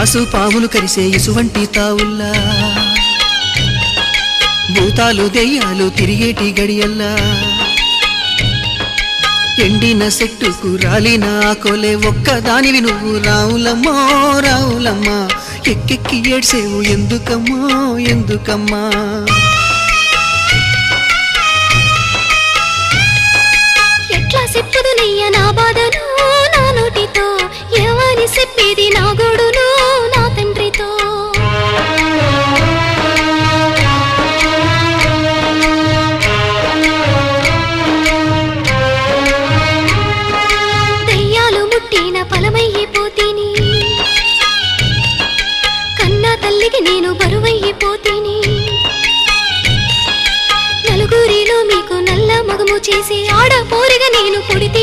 ఆసు పాములు కరిసే ఇసువంటి తావుల్లా భూతాలు దెయ్యాలు తిరిగేటి గడియల్లా ఎండిన సెట్టుకు రాలిన ఆకోలే ఒక్కదానివి నువ్వు రావులమ్మో రావులమ్మా ఎక్కెక్కి ఏడ్సేవు ఎందుకమ్మో ఎందుకమ్మా ఎట్లా చెప్పుదునయ్య నా బాధను నా నోటితో ఎవరి చెప్పేది నా గోడును నా తండ్రితో దయ్యాలు ముట్టిన ఫలమయ్యిపోతీని కన్నా తల్లికి నేను బరువయ్యిపోతీని నలుగురిలో మీకు నల్ల మగము చేసి ఆడపోరిగా నేను పుడితే